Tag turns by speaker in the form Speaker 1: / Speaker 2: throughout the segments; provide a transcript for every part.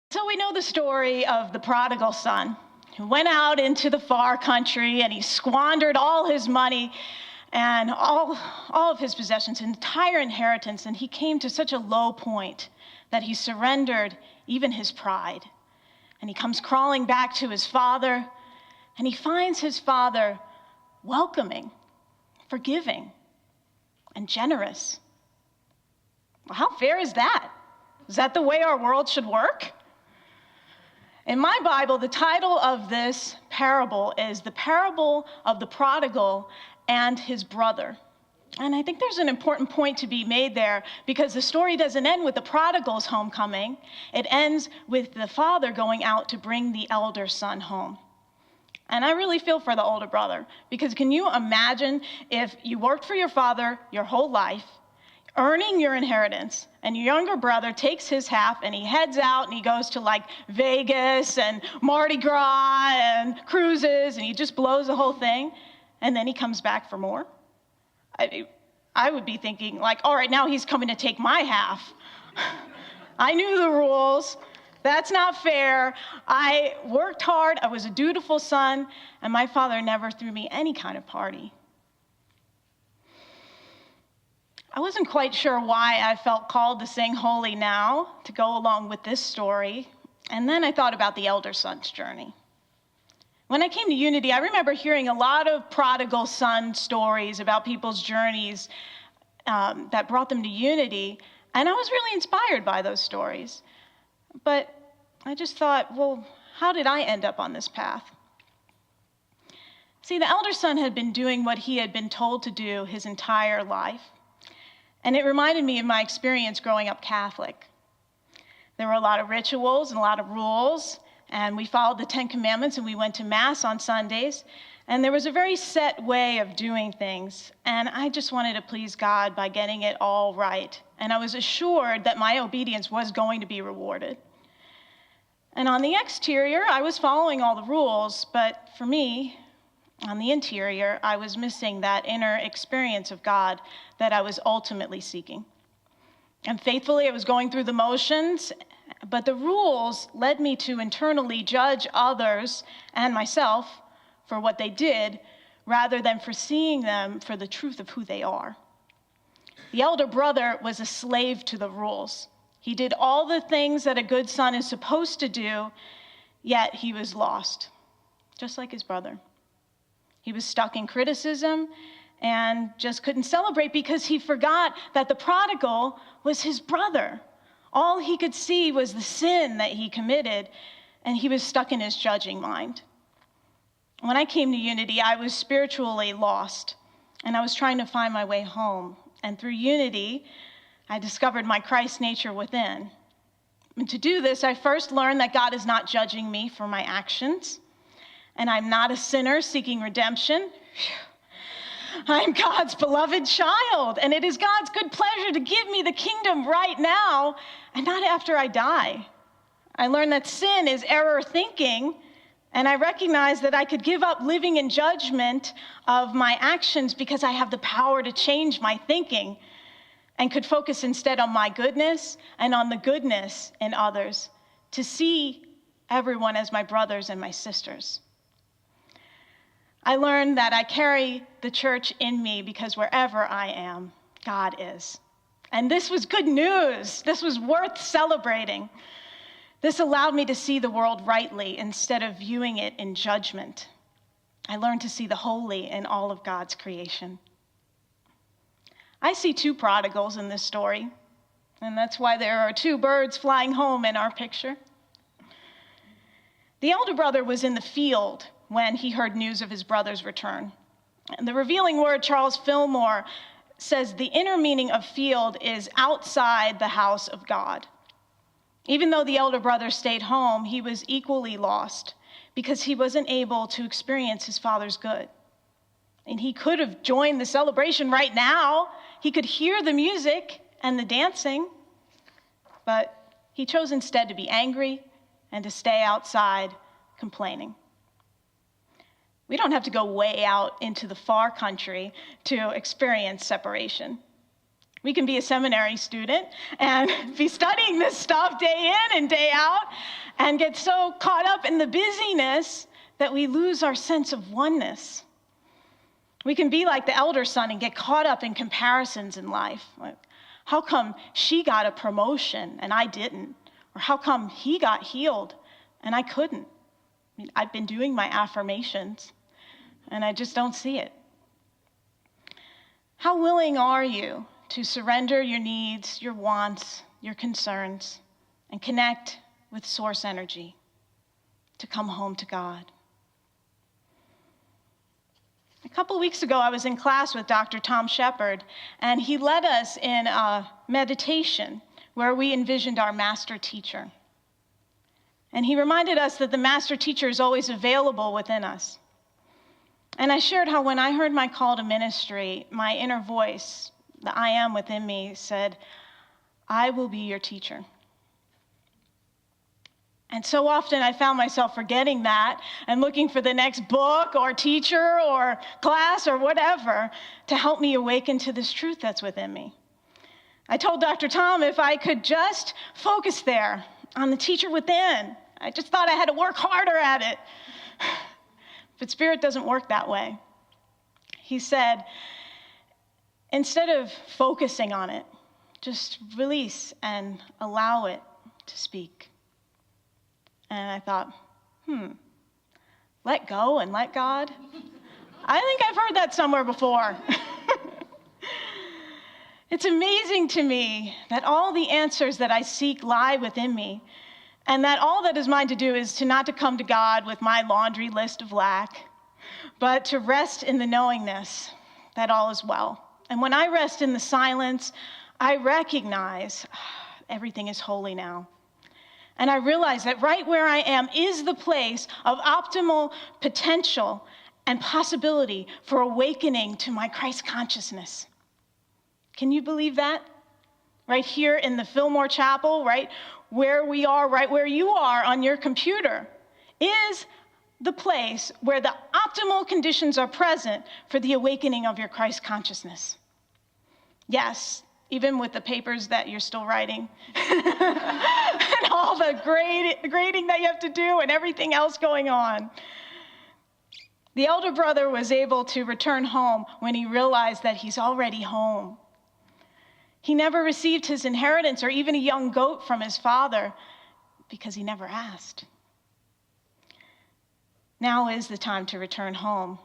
Speaker 1: So we know the story of the prodigal son who went out into the far country and he squandered all his money and all of his possessions, entire inheritance, and he came to such a low point that he surrendered even his pride. And he comes crawling back to his father, and he finds his father welcoming, forgiving, and generous. Well, how fair is that? Is that the way our world should work? In my Bible, the title of this parable is The Parable of the Prodigal and His Brother. And I think there's an important point to be made there, because the story doesn't end with the prodigal's homecoming. It ends with the father going out to bring the elder son home. And I really feel for the older brother, because can you imagine if you worked for your father your whole life, earning your inheritance, and your younger brother takes his half and he heads out and he goes to like Vegas and Mardi Gras and cruises and he just blows the whole thing, and then he comes back for more? I would be thinking like, all right, now he's coming to take my half. I knew the rules. That's not fair. I worked hard. I was a dutiful son, and my father never threw me any kind of party. I wasn't quite sure why I felt called to sing Holy Now to go along with this story, and then I thought about the elder son's journey. When I came to Unity, I remember hearing a lot of prodigal son stories about people's journeys that brought them to Unity, and I was really inspired by those stories. But I just thought, well, how did I end up on this path? See, the elder son had been doing what he had been told to do his entire life, and it reminded me of my experience growing up Catholic. There were a lot of rituals and a lot of rules, and we followed the 10 Commandments, and we went to Mass on Sundays, and there was a very set way of doing things, and I just wanted to please God by getting it all right, and I was assured that my obedience was going to be rewarded. And on the exterior, I was following all the rules, but for me, on the interior, I was missing that inner experience of God that I was ultimately seeking. And faithfully, I was going through the motions, but the rules led me to internally judge others and myself for what they did, rather than for seeing them for the truth of who they are. The elder brother was a slave to the rules. He did all the things that a good son is supposed to do, yet he was lost, just like his brother. He was stuck in criticism and just couldn't celebrate because he forgot that the prodigal was his brother. All he could see was the sin that he committed, and he was stuck in his judging mind. When I came to Unity, I was spiritually lost, and I was trying to find my way home. And through Unity, I discovered my Christ nature within. And to do this, I first learned that God is not judging me for my actions, and I'm not a sinner seeking redemption. I'm God's beloved child, and it is God's good pleasure to give me the kingdom right now and not after I die. I learned that sin is error thinking, and I recognized that I could give up living in judgment of my actions because I have the power to change my thinking and could focus instead on my goodness and on the goodness in others, to see everyone as my brothers and my sisters. I learned that I carry the church in me because wherever I am, God is. And this was good news. This was worth celebrating. This allowed me to see the world rightly instead of viewing it in judgment. I learned to see the holy in all of God's creation. I see two prodigals in this story, and that's why there are two birds flying home in our picture. The elder brother was in the field when he heard news of his brother's return. And the revealing word, Charles Fillmore, says the inner meaning of field is outside the house of God. Even though the elder brother stayed home, he was equally lost because he wasn't able to experience his father's good. And he could have joined the celebration right now. He could hear the music and the dancing, but he chose instead to be angry and to stay outside complaining. We don't have to go way out into the far country to experience separation. We can be a seminary student and be studying this stuff day in and day out and get so caught up in the busyness that we lose our sense of oneness. We can be like the elder son and get caught up in comparisons in life. Like, how come she got a promotion and I didn't? Or how come he got healed and I couldn't? I mean, I've been doing my affirmations and I just don't see it. How willing are you to surrender your needs, your wants, your concerns, and connect with source energy to come home to God? A couple weeks ago, I was in class with Dr. Tom Shepard, and he led us in a meditation where we envisioned our master teacher. And he reminded us that the master teacher is always available within us. And I shared how when I heard my call to ministry, my inner voice, the I am within me, said, I will be your teacher. And so often I found myself forgetting that and looking for the next book or teacher or class or whatever to help me awaken to this truth that's within me. I told Dr. Tom if I could just focus there on the teacher within. I just thought I had to work harder at it. But Spirit doesn't work that way. He said, instead of focusing on it, just release and allow it to speak. And I thought, let go and let God? I think I've heard that somewhere before. It's amazing to me that all the answers that I seek lie within me, and that all that is mine to do is not to come to God with my laundry list of lack, but to rest in the knowingness that all is well. And when I rest in the silence, I recognize everything is holy now. And I realize that right where I am is the place of optimal potential and possibility for awakening to my Christ consciousness. Can you believe that? Right here in the Fillmore Chapel, right where we are, right where you are on your computer, is the place where the optimal conditions are present for the awakening of your Christ consciousness. Yes, even with the papers that you're still writing and all the grading that you have to do and everything else going on. The elder brother was able to return home when he realized that he's already home. He never received his inheritance or even a young goat from his father because he never asked. Now is the time to return home.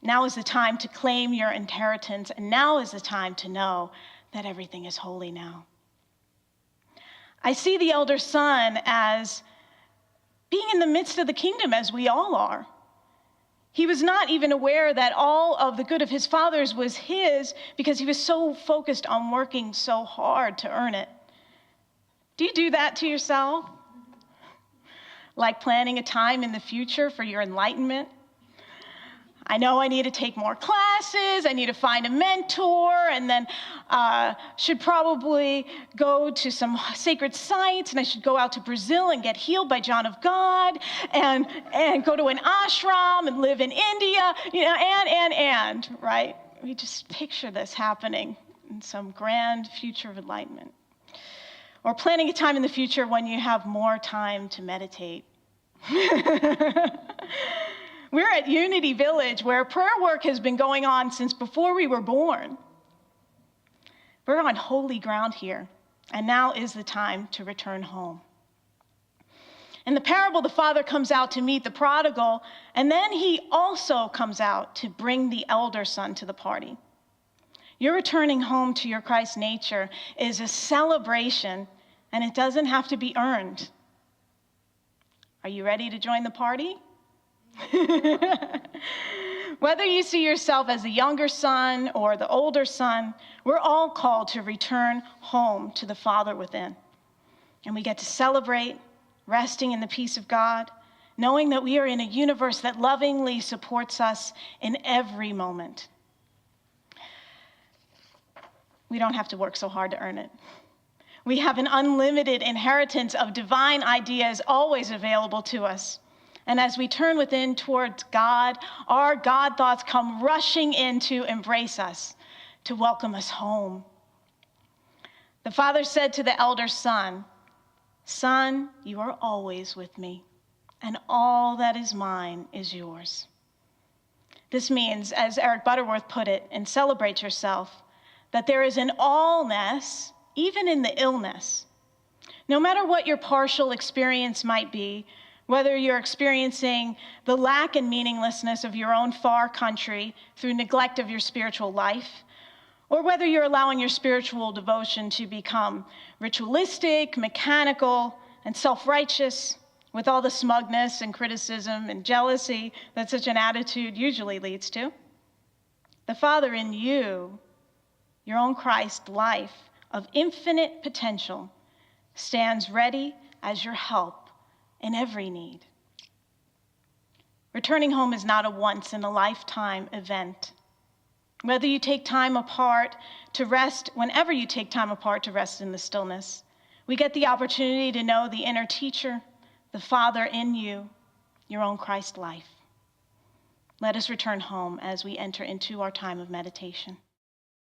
Speaker 1: Now is the time to claim your inheritance, and now is the time to know that everything is holy now. I see the elder son as being in the midst of the kingdom, as we all are. He was not even aware that all of the good of his father's was his because he was so focused on working so hard to earn it. Do you do that to yourself? Like planning a time in the future for your enlightenment? I know I need to take more classes, I need to find a mentor, and then should probably go to some sacred sites, and I should go out to Brazil and get healed by John of God, and go to an ashram and live in India, and, right? We just picture this happening in some grand future of enlightenment. Or planning a time in the future when you have more time to meditate. We're at Unity Village, where prayer work has been going on since before we were born. We're on holy ground here, and now is the time to return home. In the parable, the father comes out to meet the prodigal, and then he also comes out to bring the elder son to the party. Your returning home to your Christ nature is a celebration, and it doesn't have to be earned. Are you ready to join the party? Whether you see yourself as the younger son or the older son, we're all called to return home to the Father within. And we get to celebrate, resting in the peace of God, knowing that we are in a universe that lovingly supports us in every moment. We don't have to work so hard to earn it. We have an unlimited inheritance of divine ideas always available to us. And as we turn within towards God, our God thoughts come rushing in to embrace us, to welcome us home. The father said to the elder son, "Son, you are always with me, and all that is mine is yours." This means, as Eric Butterworth put it in Celebrate Yourself, that there is an allness, even in the illness. No matter what your partial experience might be, whether you're experiencing the lack and meaninglessness of your own far country through neglect of your spiritual life, or whether you're allowing your spiritual devotion to become ritualistic, mechanical, and self-righteous, with all the smugness and criticism and jealousy that such an attitude usually leads to, the Father in you, your own Christ life of infinite potential, stands ready as your help in every need. Returning home is not a once-in-a-lifetime event. Whether you take time apart to rest, whenever you take time apart to rest in the stillness, we get the opportunity to know the inner teacher, the Father in you, your own Christ life. Let us return home as we enter into our time of meditation.